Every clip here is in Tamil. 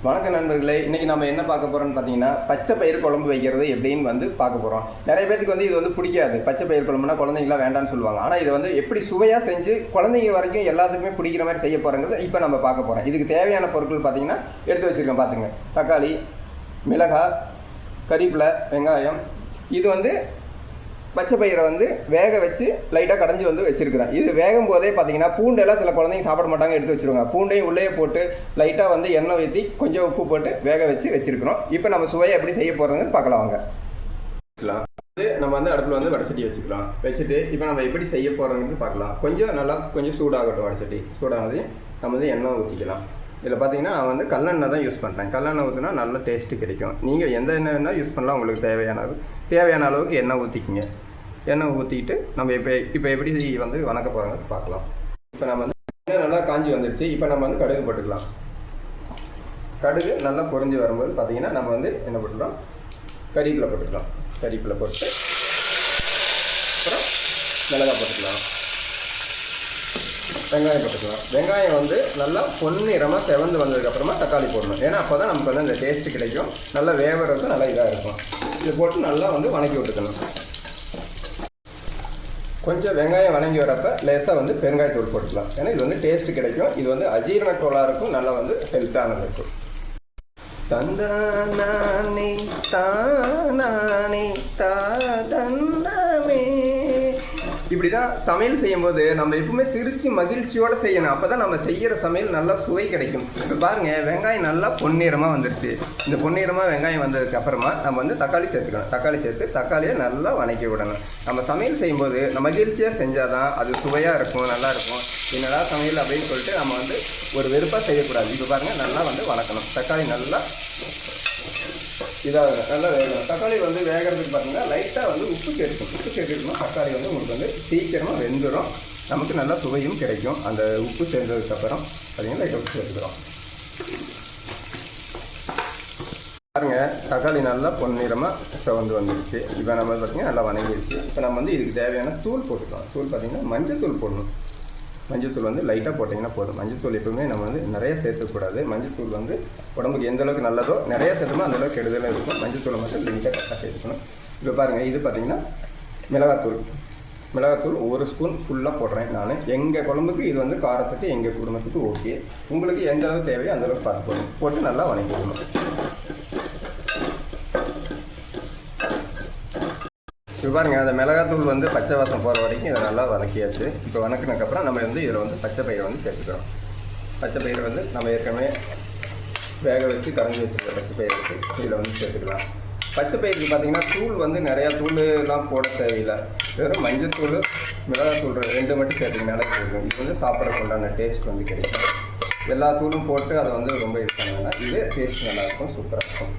வணக்க நண்பர்களே, இன்றைக்கி நம்ம என்ன பார்க்க போகிறோம்னு பார்த்தீங்கன்னா, பச்சை பயிர் குழம்பு வைக்கிறது எப்படின்னு பார்க்க போகிறோம். நிறைய பேருக்கு இது பிடிக்காது. பச்சை பயிர் குழம்புனா குழந்தைங்களாம் வேண்டான்னு சொல்லுவாங்க. ஆனால் இதை எப்படி சுவையாக செஞ்சு குழந்தைங்க வரைக்கும் எல்லாத்துக்குமே பிடிக்கிற மாதிரி செய்ய போகிறோங்கிறது இப்போ நம்ம பார்க்க போகிறோம். இதுக்கு தேவையான பொருட்கள் பார்த்தீங்கன்னா எடுத்து வச்சுருக்கோம். பார்த்துங்க, தக்காளி, மிளகாய், கறிவேப்பிலை, வெங்காயம். இது பச்சை பயிரை வேக வச்சு லைட்டாக கடைஞ்சி வச்சுருக்கிறேன். இது வேகும் போதே பார்த்தீங்கன்னா பூண்டெல்லாம் சில குழந்தைங்க சாப்பிட மாட்டாங்க, எடுத்து வச்சுருவாங்க. பூண்டையும் உள்ளே போட்டு லைட்டாக எண்ணெய் ஊற்றி கொஞ்சம் உப்பு போட்டு வேக வச்சு வச்சுருக்கிறோம். இப்போ நம்ம சுவையை எப்படி செய்ய போகிறதுன்னு பார்க்கலாம் வாங்க. நம்ம அடுப்பில் வடசட்டி வச்சுக்கலாம். வச்சுட்டு இப்போ நம்ம எப்படி செய்ய போகிறோங்கிறது பார்க்கலாம். கொஞ்சம் சூடாகட்டும். வடசட்டி சூடானதையும் நம்ம எண்ணெய் ஊற்றிக்கலாம். இதில் பார்த்தீங்கன்னா நான் கல்லெண்ணெய் தான் யூஸ் பண்ணுறேன். கல்லெண்ணெய் ஊற்றினா நல்ல டேஸ்ட்டு கிடைக்கும். நீங்கள் எந்த எண்ணெய் வேணால் யூஸ் பண்ணலாம். உங்களுக்கு தேவையான அளவுக்கு எண்ணெய் ஊற்றிக்கிங்க. எண்ணெய் ஊற்றிக்கிட்டு நம்ம இப்போ எப்படி வணக்க போகிறாங்க பார்க்கலாம். இப்போ நம்ம எண்ணெய் நல்லா காஞ்சி வந்துடுச்சு. இப்போ நம்ம கடுகு போட்டுக்கலாம். கடுகு நல்லா பொரிஞ்சு வரும்போது பார்த்தீங்கன்னா நம்ம என்ன போட்டுக்கலாம், கறிவேப்பிலை போட்டுக்கலாம். கறிவேப்பிலை போட்டு அப்புறம் மிளகாய் போட்டுக்கலாம். வெங்காயம் போட்டுக்கலாம். வெங்காயம் நல்லா பொன்னிறமாக செவந்து வந்ததுக்கப்புறமா தக்காளி போடணும். ஏன்னா அப்போ தான் நமக்கு அந்த டேஸ்ட்டு கிடைக்கும். நல்லா வேவறது நல்லா இதாக இருக்கும். இது போட்டு நல்லா வணக்கி விட்டுக்கணும். கொஞ்சம் வெங்காயம் வணங்கி வரப்போ லேசாக பெருங்காயத்தூள் போட்டுக்கலாம். ஏன்னா இது டேஸ்ட்டு கிடைக்கும். இது அஜீரண கோளாறுக்கும் நல்லா ஹெல்த்தானது இருக்கும். தந்தானே தானே தாதந்தமே. இப்படி தான் சமையல் செய்யும்போது நம்ம எப்பவுமே சிரித்து மகிழ்ச்சியோடு செய்யணும். அப்போ தான் நம்ம செய்கிற சமையல் நல்லா சுவை கிடைக்கும். இப்போ பாருங்கள், வெங்காயம் நல்லா பொன்னிறமாக வந்துடுச்சு. இந்த பொன்னிறமாக வெங்காயம் வந்ததுக்கு அப்புறமா நம்ம தக்காளி சேர்த்துக்கணும். தக்காளி சேர்த்து தக்காளியை நல்லா வணக்கி விடணும். நம்ம சமையல் செய்யும்போது நம்ம மகிழ்ச்சியாக செஞ்சால் தான் அது சுவையாக இருக்கும், நல்லாயிருக்கும். என்னடா சமையல் அப்படின்னு சொல்லிட்டு நம்ம ஒரு வெறுப்பாக செய்யக்கூடாது. இப்போ பாருங்கள், நல்லா வணக்கணும். தக்காளி நல்லா இதாக நல்லா வேகணும். தக்காளி வேகிறதுக்கு பார்த்தீங்கன்னா லைட்டாக உப்பு சேர்க்கணும். உப்பு சேர்த்துக்கணும். தக்காளி உங்களுக்கு சீக்கிரமாக வெந்துடும். நமக்கு நல்லா சுவையும் கிடைக்கும். அந்த உப்பு சேர்ந்ததுக்கப்புறம் பார்த்தீங்கன்னா லைட்டாக உப்பு சேர்த்துக்கிறோம். பாருங்கள், தக்காளி நல்லா பொன்னிறமாக வந்துடுச்சு. இப்போ நம்ம பார்த்தீங்கன்னா நல்லா வணங்கிடுச்சு. இப்போ நம்ம இதுக்கு தேவையான தூள் போட்டுக்கலாம். தூள் பார்த்தீங்கன்னா மஞ்சள் தூள் போடணும். மஞ்சள் தூள் லைட்டாக போட்டிங்கன்னா போதும். மஞ்சள் தூள் எப்பவுமே நம்ம நிறைய சேர்த்துக்கூடாது. மஞ்சள் தூள் உடம்புக்கு எந்த அளவுக்கு நல்லதோ நிறைய சேர்த்தோமோ அந்தளவுக்கு கெடுதலாக இருக்கும். மஞ்சள் தூளை மட்டும் லிமிட்டாக கரெக்டாக சேர்த்துக்கணும். இப்போ பாருங்கள், இது பார்த்திங்கன்னா மிளகாத்தூள் 1 ஸ்பூன் ஃபுல்லாக போடுறேன் நான். எங்கள் குழம்புக்கு இது காரத்துக்கு எங்கள் குடும்பத்துக்கு ஓகே. உங்களுக்கு எந்த அளவுக்கு தேவையோ அந்தளவுக்கு பார்த்து போடணும். போட்டு நல்லா வணக்கிடணும். இப்போ பாருங்கள், அந்த மிளகாத்தூள் பச்சை வாசம் போகிற வரைக்கும் இதை நல்லா வதக்கியாச்சு. இப்போ வணக்கினதுக்கப்புறம் நம்ம இதில் பச்சை பயிரை சேர்த்துக்கிறோம். பச்சை பயிரை நம்ம ஏற்கனவே வேக வச்சு கரைஞ்சி வச்சுருக்க பச்சை பயிரை வச்சு இதில் சேர்த்துக்கலாம். பச்சை பயிருக்கு பார்த்திங்கன்னா தூள் நிறையா தூள்லாம் போட தேவையில்லை. வெறும் மஞ்சள் தூள், மிளகாத்தூள் 2 மட்டும் சேர்த்துக்கினாலே போதும். இது சாப்பிட்றதுக்கு உண்டான டேஸ்ட் கிடைக்கும். எல்லா தூளும் போட்டு அதை ரொம்ப இது பண்ணாங்கன்னா இது டேஸ்ட் நல்லாயிருக்கும், சூப்பராக இருக்கும்.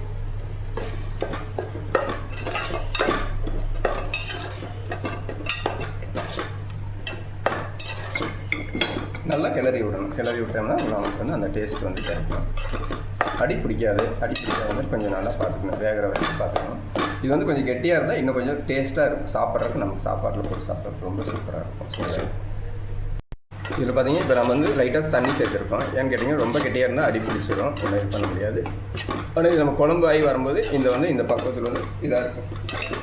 நல்லா கிளறி விடணும். கிளறி விட்டோம்னா நமக்கு அந்த டேஸ்ட் கிடைக்கும். அடி பிடிக்காது கொஞ்சம் நல்லா பார்த்துக்கணும். வேகிற வரைக்கும் பார்த்துக்கணும். இது கொஞ்சம் கெட்டியாக இருந்தால் இன்னும் கொஞ்சம் டேஸ்ட்டாக இருக்கும். சாப்பிட்றதுக்கு நமக்கு சாப்பாட்டில் போட்டு சாப்பிட்றதுக்கு ரொம்ப சூப்பராக இருக்கும். இதில் பார்த்தீங்கன்னா இப்போ நம்ம லைட்டாக தண்ணி சேர்த்துருக்கோம். ஏன்னு கேட்டிங்கன்னா ரொம்ப கெட்டியாக இருந்தால் அடி பிடிச்சிடும், ஒன்றும் இது பண்ண முடியாது. ஆனால் இது நம்ம குழம்பு ஆகி வரும்போது இந்த பக்கத்தில் இதாக இருக்கும்.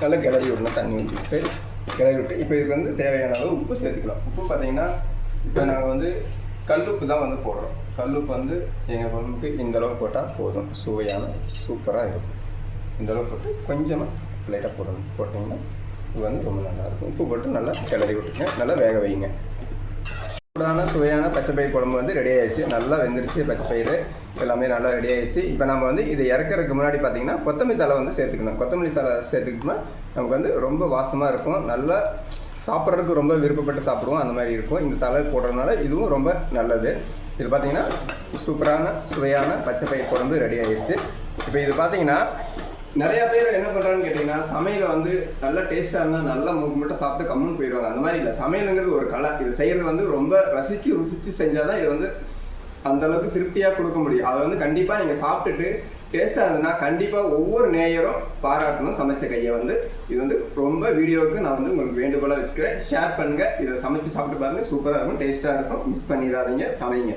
நல்லா கிளறி விடணும். தண்ணி ஊற்றிட்டு கிளறி விட்டு இப்போ இதுக்கு தேவையான அளவு உப்பு சேர்த்துக்கலாம். உப்பு பார்த்தீங்கன்னா இப்போ நாங்கள் கல்லுப்பு தான் போடுறோம். கல்லுப்பு எங்கள் குழம்புக்கு இந்தளவு போட்டால் போதும். சுவையான சூப்பராக இருக்கும். இந்தளவு போட்டு கொஞ்சமாக லைட்டாக போடணும். போட்டிங்கன்னா இது ரொம்ப நல்லாயிருக்கும். உப்பு போட்டு நல்லா கிளறி விட்டுங்க. நல்லா வேக வைங்க. சூடான சுவையான பச்சை பயிர் குழம்பு ரெடி ஆகிடுச்சு. நல்லா வெந்துருச்சு. பச்சை பயிர் எல்லாமே நல்லா ரெடி ஆகிடுச்சு. இப்போ நம்ம இது இறக்கிறதுக்கு முன்னாடி பார்த்திங்கன்னா கொத்தமல்லி தழை சேர்த்துக்கணும். கொத்தமல்லி தழை சேர்த்துக்கிட்டோம்னா நமக்கு ரொம்ப வாசமாக இருக்கும். நல்லா சாப்பிட்றதுக்கு ரொம்ப விருப்பப்பட்டு சாப்பிடுவோம். அந்த மாதிரி இருக்கும். இந்த தலை போடுறதுனால இதுவும் ரொம்ப நல்லது. இது பார்த்திங்கன்னா சூப்பரான சுவையான பச்சை பயிர் குழம்பு ரெடி ஆகிடுச்சு. இப்போ இது பார்த்திங்கன்னா நிறையா பேர் என்ன பண்ணுறாங்கன்னு கேட்டிங்கன்னா, சமையலை நல்லா டேஸ்ட்டாக இருந்தால் நல்லா மூக்கு மட்டும் சாப்பிட்டு கம்முன்னு போயிடுவாங்க. அந்த மாதிரி இல்லை. சமையலுங்கிறது ஒரு கலை. இது செய்கிறது ரொம்ப ருசித்து செஞ்சால் தான் இது அந்தளவுக்கு திருப்தியாக கொடுக்க முடியும். அதை கண்டிப்பாக நீங்கள் சாப்பிட்டுட்டு டேஸ்ட்டாக இருந்ததுன்னா கண்டிப்பாக ஒவ்வொரு நேயரும் பாராட்டணும் சமைச்ச கையை. இது ரொம்ப வீடியோவுக்கு நான் உங்களுக்கு வேண்டுகோளாக வச்சுக்கிறேன். ஷேர் பண்ணுங்கள். இதை சமைச்சு சாப்பிட்டு பாருங்கள். சூப்பராக இருக்கும், டேஸ்ட்டாக இருக்கும். மிஸ் பண்ணிடாதீங்க, சமைங்க.